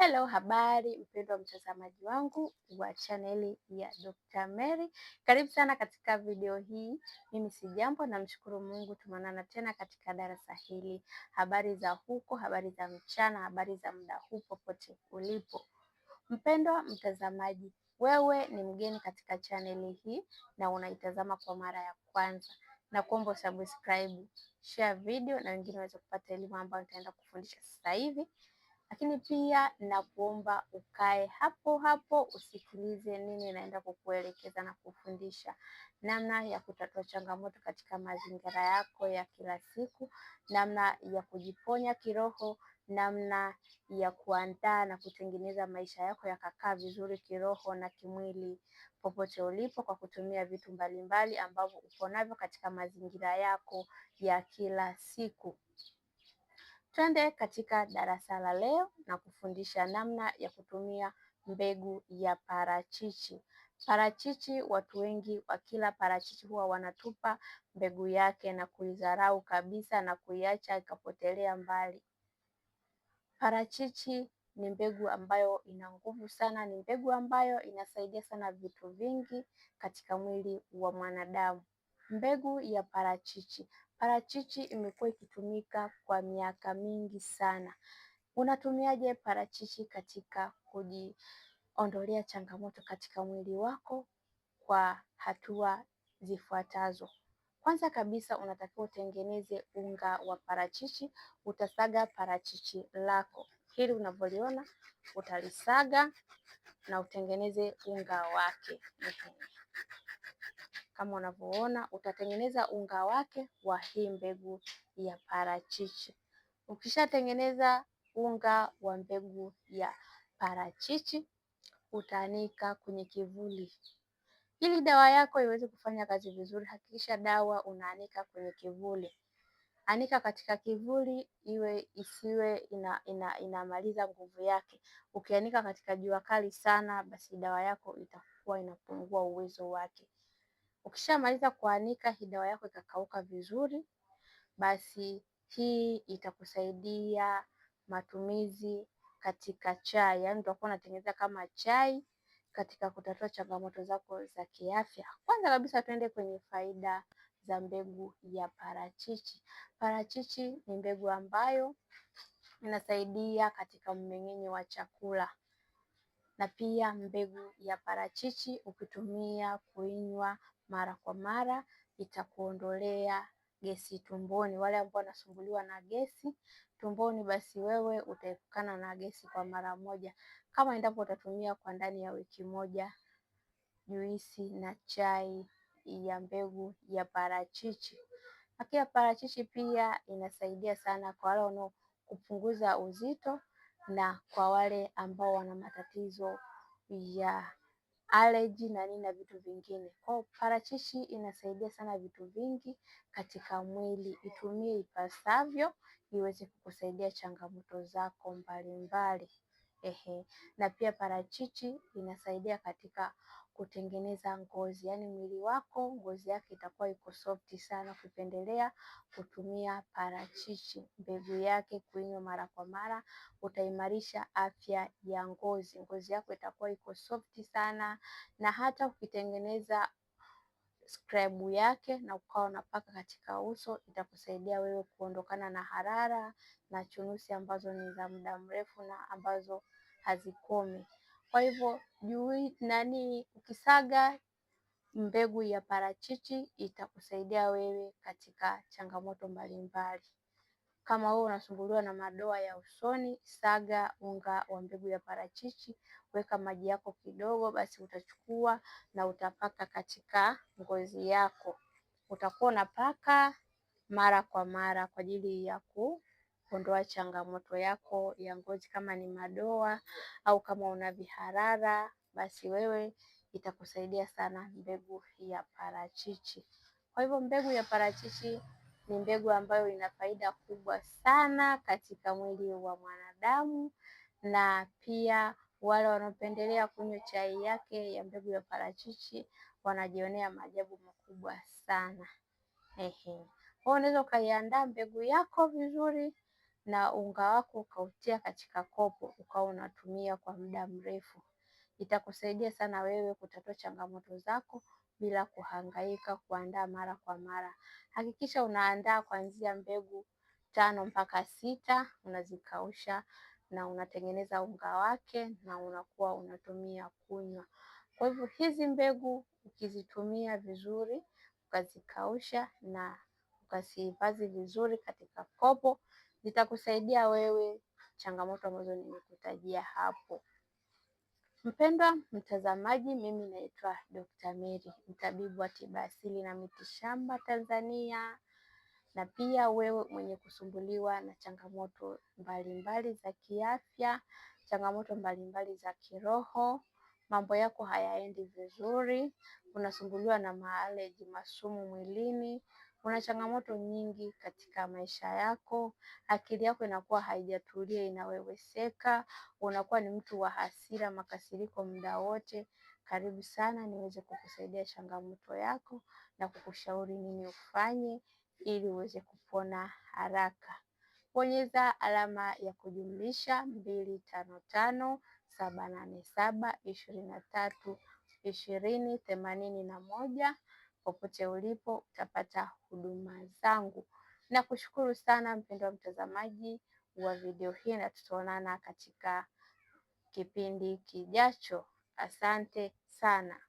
Hello, habari mpendwa mtazamaji wangu wa chaneli ya Dr. Mary. Karibu sana katika video hii. Mimi si jambo, namshukuru Mungu tumeonana tena katika darasa hili. Habari za huko, habari za mchana, habari za muda huu popote ulipo. Mpendwa mtazamaji, wewe ni mgeni katika chaneli hii na unaitazama kwa mara ya kwanza, na kuomba subscribe, share video na wengine waweze kupata elimu ambayo nitaenda kufundisha sasa hivi. Lakini pia nakuomba ukae hapo hapo usikilize nini naenda kukuelekeza na kufundisha, namna ya kutatua changamoto katika mazingira yako ya kila siku, namna ya kujiponya kiroho, namna ya kuandaa na kutengeneza maisha yako yakakaa vizuri kiroho na kimwili popote ulipo, kwa kutumia vitu mbalimbali ambavyo upo navyo katika mazingira yako ya kila siku. Twende katika darasa la leo na kufundisha namna ya kutumia mbegu ya parachichi. Parachichi, watu wengi wakila parachichi huwa wanatupa mbegu yake na kuidharau kabisa na kuiacha ikapotelea mbali. Parachichi ni mbegu ambayo ina nguvu sana, ni mbegu ambayo inasaidia sana vitu vingi katika mwili wa mwanadamu. Mbegu ya parachichi. Parachichi imekuwa ikitumika kwa miaka mingi sana. Unatumiaje parachichi katika kujiondolea changamoto katika mwili wako? Kwa hatua zifuatazo. Kwanza kabisa, unatakiwa utengeneze unga wa parachichi. Utasaga parachichi lako hili unavyoliona, utalisaga na utengeneze unga wake. Kama unavyoona, utatengeneza unga wake wa hii mbegu ya parachichi. Ukishatengeneza unga wa mbegu ya parachichi, utaanika kwenye kivuli. Ili dawa yako iweze kufanya kazi vizuri, hakikisha dawa unaanika kwenye kivuli. Anika katika kivuli, isiwe inamaliza nguvu yake. Ukianika katika jua kali sana, basi dawa yako itakuwa inapungua uwezo wake. Ukishamaliza kuanika hii dawa yako ikakauka vizuri, basi hii itakusaidia matumizi katika chai. Yaani utakuwa unatengeneza kama chai katika kutatua changamoto zako za kiafya. Kwanza kabisa tuende kwenye faida za mbegu ya parachichi. Parachichi ni mbegu ambayo inasaidia katika mmeng'enyo wa chakula. Na pia mbegu ya parachichi ukitumia kuinywa mara kwa mara itakuondolea gesi tumboni. Wale ambao wanasumbuliwa na gesi tumboni, basi wewe utaepukana na gesi kwa mara moja kama endapo utatumia kwa ndani ya wiki moja juisi na chai ya mbegu ya parachichi. Pia parachichi pia inasaidia sana kwa wale wanao kupunguza uzito na kwa wale ambao wana matatizo ya allergy na nini na vitu vingine. Kwa parachichi inasaidia sana vitu vingi katika mwili. Itumie ipasavyo iweze kukusaidia changamoto zako mbalimbali. Na pia parachichi inasaidia katika kutengeneza ngozi, yaani mwili wako ngozi yake itakuwa iko soft sana. Kupendelea kutumia parachichi mbegu yake, kuinywa mara kwa mara, utaimarisha afya ya ngozi. Ngozi yako itakuwa iko soft sana, na hata ukitengeneza scrub yake na ukawa unapaka katika uso, itakusaidia wewe kuondokana na harara na chunusi ambazo ni za muda mrefu na ambazo hazikomi. Kwa hivyo ukisaga mbegu ya parachichi itakusaidia wewe katika changamoto mbalimbali. Kama wewe unasumbuliwa na madoa ya usoni, saga unga wa mbegu ya parachichi, weka maji yako kidogo, basi utachukua na utapaka katika ngozi yako. Utakuwa unapaka mara kwa mara kwa ajili ya kuondoa changamoto yako ya ngozi, kama ni madoa au kama una viharara, basi wewe itakusaidia sana mbegu ya parachichi. Kwa hivyo mbegu ya parachichi ni mbegu ambayo ina faida kubwa sana katika mwili wa mwanadamu, na pia wale wanaopendelea kunywa chai yake ya mbegu ya parachichi wanajionea maajabu makubwa sana. Kwa unaweza ukaiandaa mbegu yako vizuri na unga wako ukautia katika kopo ukawa unatumia kwa muda mrefu. Itakusaidia sana wewe kutatua changamoto zako bila kuhangaika kuandaa mara kwa mara. Hakikisha unaandaa kuanzia mbegu 5 mpaka 6, unazikausha na unatengeneza unga wake na unakuwa unatumia kunywa. Kwa hivyo hizi mbegu ukizitumia vizuri, ukazikausha na ukazihifadhi vizuri katika kopo, zitakusaidia wewe changamoto ambazo nimekutajia hapo. Mpendwa mtazamaji, mimi naitwa Dr. Mary, mtabibu wa tiba asili na mitishamba Tanzania. Na pia wewe mwenye kusumbuliwa na changamoto mbalimbali za kiafya, changamoto mbalimbali za kiroho, mambo yako hayaendi vizuri, unasumbuliwa na maaleji, masumu mwilini, una changamoto nyingi katika maisha yako, akili yako inakuwa haijatulia, inaweweseka, unakuwa ni mtu wa hasira, makasiriko muda wote. Karibu sana niweze kukusaidia changamoto yako na kukushauri nini ufanye ili uweze kupona haraka. Bonyeza alama ya kujumlisha 255 787 23 20 81. Popote ulipo utapata huduma zangu. Nakushukuru sana mpendwa mtazamaji wa video hii, na tutaonana katika kipindi kijacho. Asante sana.